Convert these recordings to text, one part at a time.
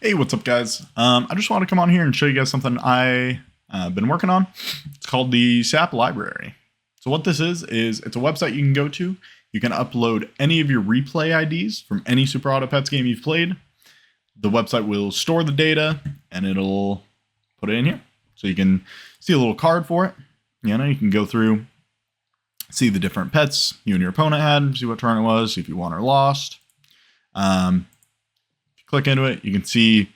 Hey, what's up, guys? I just want to come on here and show you guys something I been working on. It's called the SAP Library. So what this is it's a website you can go to. You can upload any of your replay IDs from any Super Auto Pets game you've played. The website will store the data and it'll put it in here. So you can see a little card for it. You can go through, see the different pets you and your opponent had, see what turn it was, see if you won or lost. Click into it, you can see,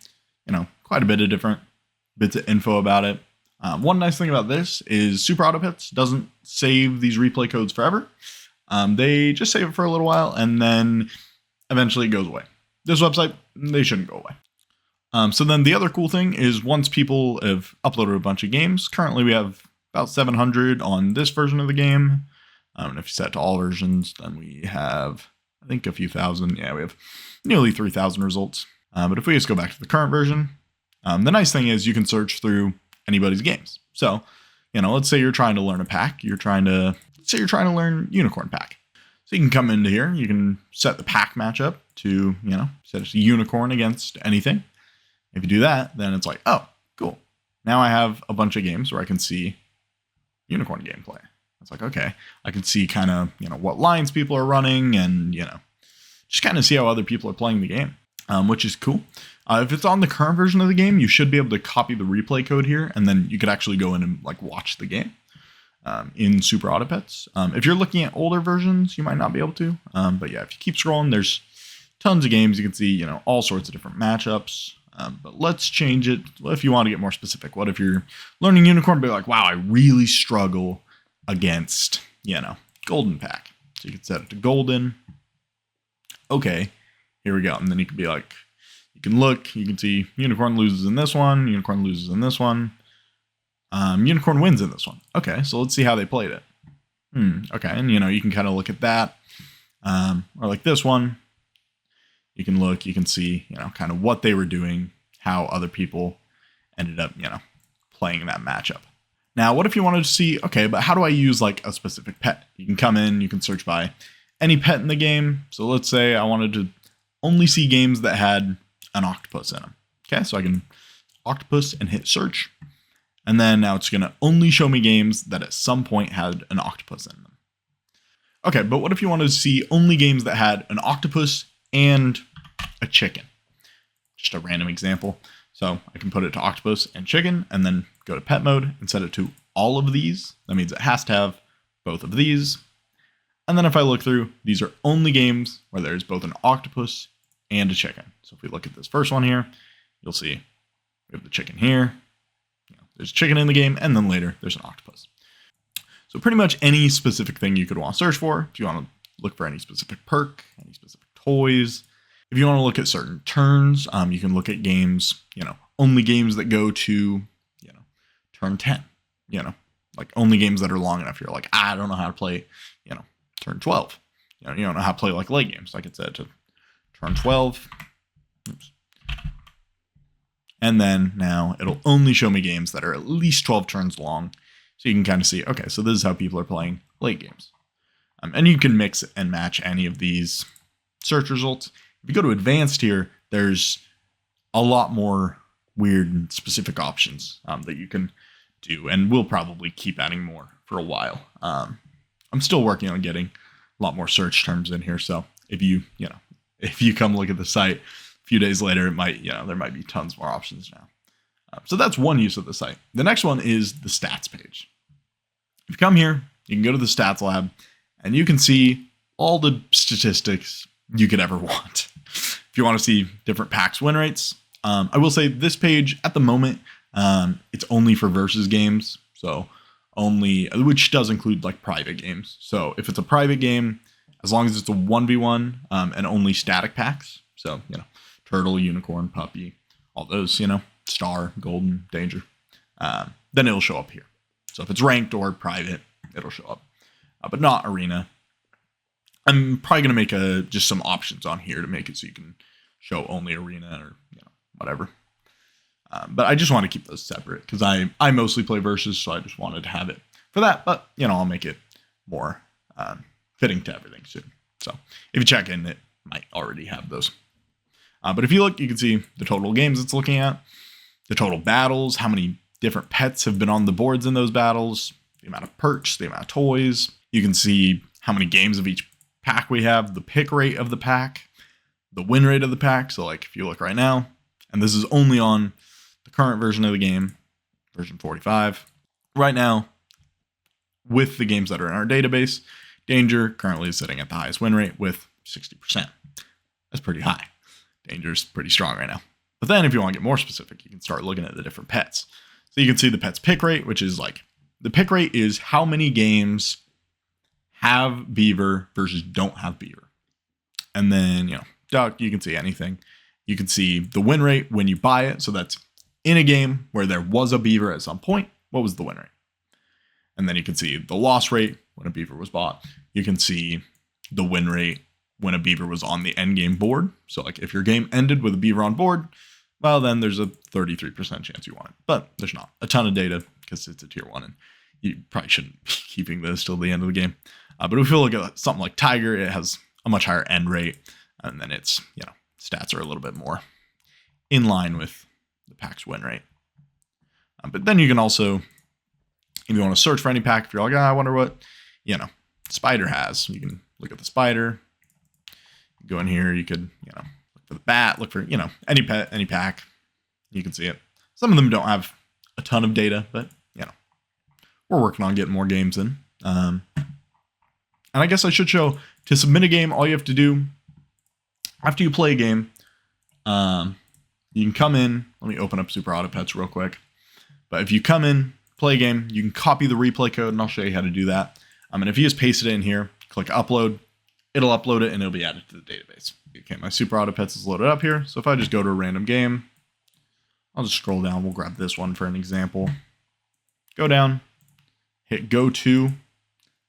quite a bit of different bits of info about it. One nice thing about this is Super Auto Pets doesn't save these replay codes forever. They just save it for a little while and then eventually it goes away. This website, they shouldn't go away. So then the other cool thing is once people have uploaded a bunch of games, currently we have about 700 on this version of the game. And if you set it to all versions, then we have, I think, a few thousand. Yeah, we have nearly 3,000 results. But if we just go back to the current version, the nice thing is you can search through anybody's games. So, let's say you're trying to learn a pack. Let's say you're trying to learn Unicorn Pack. So you can come into here. You can set the pack matchup to, set it to Unicorn against anything. If you do that, then it's like, oh, cool. Now I have a bunch of games where I can see Unicorn gameplay. It's like, okay, I can see kind of, what lines people are running and, just kind of see how other people are playing the game, which is cool. If it's on the current version of the game, you should be able to copy the replay code here, and then you could actually go in and watch the game in Super Auto Pets. If you're looking at older versions, you might not be able to. But yeah, if you keep scrolling, there's tons of games. You can see, all sorts of different matchups. But let's change it. If you want to get more specific, what if you're learning Unicorn, be like, wow, I really struggle against, Golden Pack. So you can set it to Golden. Okay, here we go. And then you can be like, you can look, you can see Unicorn loses in this one, Unicorn loses in this one, Unicorn wins in this one. Okay, so let's see how they played it. Okay, and you can kind of look at that. Or like this one, you can look, you can see, kind of what they were doing, how other people ended up, playing that matchup. Now, what if you wanted to see, okay, but how do I use a specific pet? You can come in, you can search by any pet in the game. So let's say I wanted to only see games that had an octopus in them. Okay, so I can octopus and hit search. And then now it's going to only show me games that at some point had an octopus in them. Okay, but what if you wanted to see only games that had an octopus and a chicken? Just a random example. So I can put it to octopus and chicken and then go to pet mode and set it to all of these. That means it has to have both of these. And then if I look through, these are only games where there's both an octopus and a chicken. So if we look at this first one here, you'll see we have the chicken here. There's chicken in the game, and then later there's an octopus. So pretty much any specific thing you could want to search for. If you want to look for any specific perk, any specific toys. If you want to look at certain turns, you can look at games, only games that go to, turn 10, only games that are long enough. You're like, I don't know how to play, turn 12. You don't know how to play late games. Like it said to turn 12. Oops. And then now it'll only show me games that are at least 12 turns long. So you can kind of see, okay, so this is how people are playing late games. And you can mix and match any of these search results. If you go to advanced here, there's a lot more weird and specific options that you can do. And we'll probably keep adding more for a while. I'm still working on getting a lot more search terms in here. So if you come look at the site a few days later, it might, there might be tons more options now. So that's one use of the site. The next one is the stats page. If you come here, you can go to the stats lab and you can see all the statistics you could ever want. If you want to see different packs win rates, I will say this page at the moment, it's only for versus games. So only, which does include private games. So if it's a private game, as long as it's a 1v1 and only static packs. So, turtle, unicorn, puppy, all those, star, golden, danger, then it'll show up here. So if it's ranked or private, it'll show up, but not arena. I'm probably going to make just some options on here to make it so you can show only arena or, whatever. But I just want to keep those separate because I mostly play versus, so I just wanted to have it for that. But, I'll make it more fitting to everything soon. So if you check in, it might already have those. But if you look, you can see the total games it's looking at, the total battles, how many different pets have been on the boards in those battles, the amount of perks, the amount of toys. You can see how many games of each pack we have, the pick rate of the pack, the win rate of the pack. So like if you look right now, and this is only on the current version of the game, version 45. Right now, with the games that are in our database, Danger currently is sitting at the highest win rate with 60%. That's pretty high. Danger's pretty strong right now. But then if you want to get more specific, you can start looking at the different pets. So you can see the pet's pick rate, which is like, the pick rate is how many games have beaver versus don't have beaver. And then, duck, you can see anything. You can see the win rate when you buy it. So that's in a game where there was a beaver at some point, what was the win rate? And then you can see the loss rate when a beaver was bought. You can see the win rate when a beaver was on the end game board. So like if your game ended with a beaver on board, well, then there's a 33% chance you won it. But there's not a ton of data because it's a tier 1 and you probably shouldn't be keeping this till the end of the game. But if you look at something like Tiger, it has a much higher end rate. And then its, stats are a little bit more in line with the pack's win rate. But then you can also, if you want to search for any pack, if you're like, I wonder what, Spider has, you can look at the Spider. Go in here, you could, look for the bat, look for, any pet, any pack. You can see it. Some of them don't have a ton of data, but, we're working on getting more games in. And I guess I should show, to submit a game, all you have to do, after you play a game, you can come in. Let me open up Super Auto Pets real quick. But if you come in, play a game, you can copy the replay code, and I'll show you how to do that. And if you just paste it in here, click upload, it'll upload it, and it'll be added to the database. Okay, my Super Auto Pets is loaded up here. So if I just go to a random game, I'll just scroll down. We'll grab this one for an example. Go down, hit go to,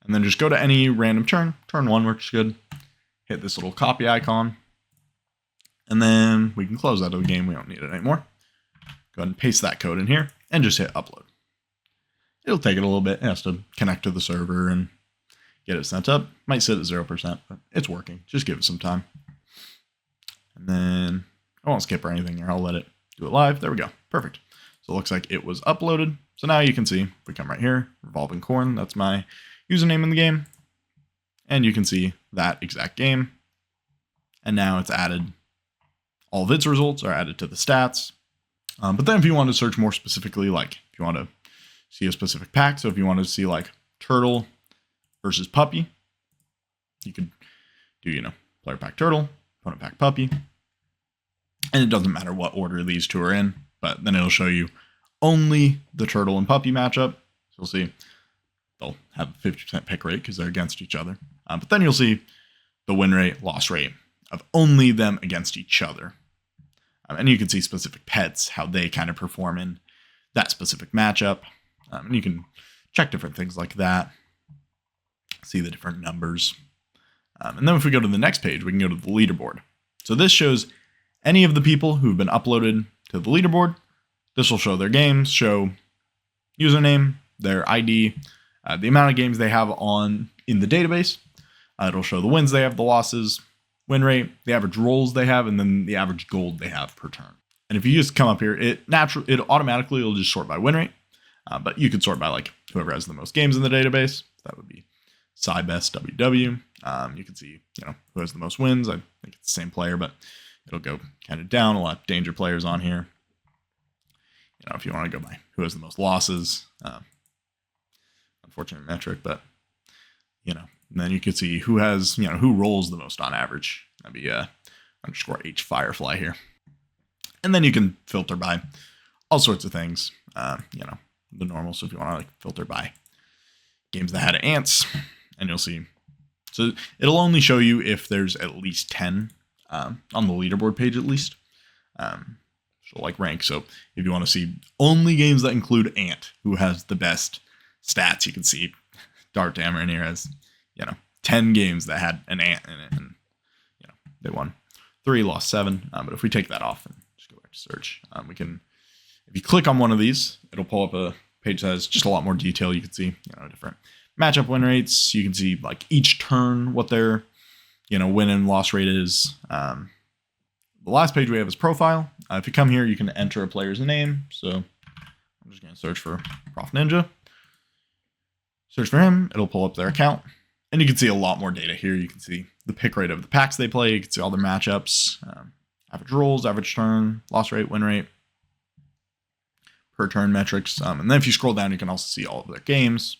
and then just go to any random turn. Turn 1 works good. Hit this little copy icon. And then we can close out of the game. We don't need it anymore. Go ahead and paste that code in here and just hit upload. It'll take it a little bit. It has to connect to the server and get it sent up. Might sit at 0%, but it's working. Just give it some time. And then I won't skip or anything here. I'll let it do it live. There we go. Perfect. So it looks like it was uploaded. So now you can see, if we come right here, Revolving Corn, that's my username in the game. And you can see that exact game. And now it's added. All of its results are added to the stats. But then if you want to search more specifically, like if you want to see a specific pack, so if you want to see like turtle versus puppy, you could do, player pack turtle, opponent pack puppy. And it doesn't matter what order these two are in, but then it'll show you only the turtle and puppy matchup. So you'll see they'll have a 50% pick rate because they're against each other. But then you'll see the win rate, loss rate of only them against each other. And you can see specific pets, how they kind of perform in that specific matchup. And you can check different things like that. See the different numbers. And then if we go to the next page, we can go to the leaderboard. So this shows any of the people who've been uploaded to the leaderboard. This will show their games, show username, their ID, the amount of games they have on in the database. It'll show the wins they have, the losses, win rate, the average rolls they have, and then the average gold they have per turn. And if you just come up here, it automatically will just sort by win rate. But you could sort by like whoever has the most games in the database. That would be Cybest WW. You can see, who has the most wins. I think it's the same player, but it'll go kind of down. A lot of danger players on here. If you want to go by who has the most losses, unfortunate metric, but and then you can see who has, who rolls the most on average. That'd be underscore H Firefly here. And then you can filter by all sorts of things, the normal. So if you want to like filter by games that had ants, and you'll see. So it'll only show you if there's at least 10 on the leaderboard page, at least. So like rank. So if you want to see only games that include ant, who has the best stats, you can see Dart Tamarin here has, 10 games that had an ant in it, and they won 3, lost 7. But if we take that off and just go back to search, we can, if you click on one of these, it'll pull up a page that has just a lot more detail. You can see, different matchup win rates. You can see like each turn what their, win and loss rate is. the last page we have is profile. If you come here, you can enter a player's name. So I'm just going to search for Prof Ninja. Search for him. It'll pull up their account. And you can see a lot more data here. You can see the pick rate of the packs they play. You can see all their matchups, average rolls, average turn, loss rate, win rate, per turn metrics. And then if you scroll down, you can also see all of their games.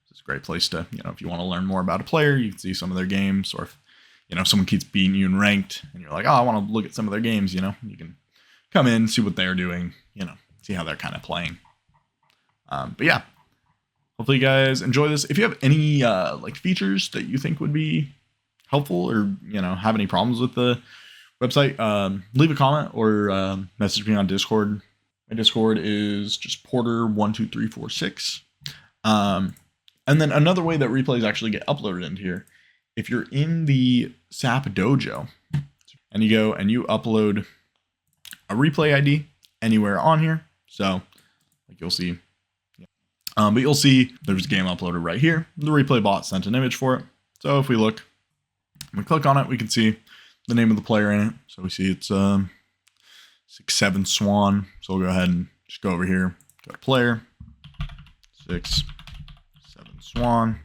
It's a great place to, if you want to learn more about a player, you can see some of their games. Or if someone keeps beating you in ranked and you're like, oh, I want to look at some of their games, you can come in, see what they're doing, see how they're kind of playing. But yeah, hopefully you guys enjoy this. If you have any features that you think would be helpful, or have any problems with the website, leave a comment or message me on Discord. My Discord is just Porter12346. And then another way that replays actually get uploaded into here, if you're in the SAP Dojo and you go and you upload a replay ID anywhere on here, so you'll see. But you'll see there's a game uploaded right here. The replay bot sent an image for it. So if we look, we click on it, we can see the name of the player in it. So we see it's 6-7 Swan. So we'll go ahead and just go over here, go to player, 6-7 Swan.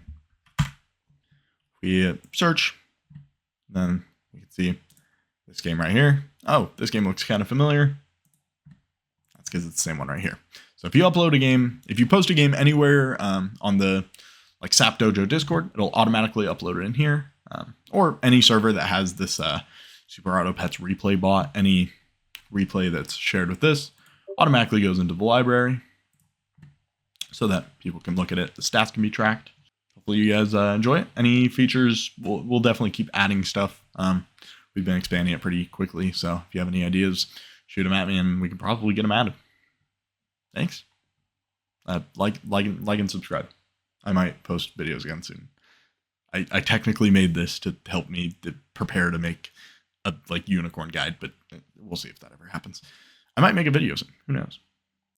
We hit search, then we can see this game right here. Oh, this game looks kind of familiar. That's because it's the same one right here. So if you upload a game, if you post a game anywhere on the SAP Dojo Discord, it'll automatically upload it in here. Or any server that has this Super Auto Pets replay bot, any replay that's shared with this automatically goes into the library so that people can look at it. The stats can be tracked. Hopefully you guys enjoy it. Any features, we'll definitely keep adding stuff. We've been expanding it pretty quickly, so if you have any ideas, shoot them at me and we can probably get them added. Thanks. Like and subscribe. I might post videos again soon. I technically made this to help me to prepare to make a unicorn guide, but we'll see if that ever happens. I might make a video soon. Who knows?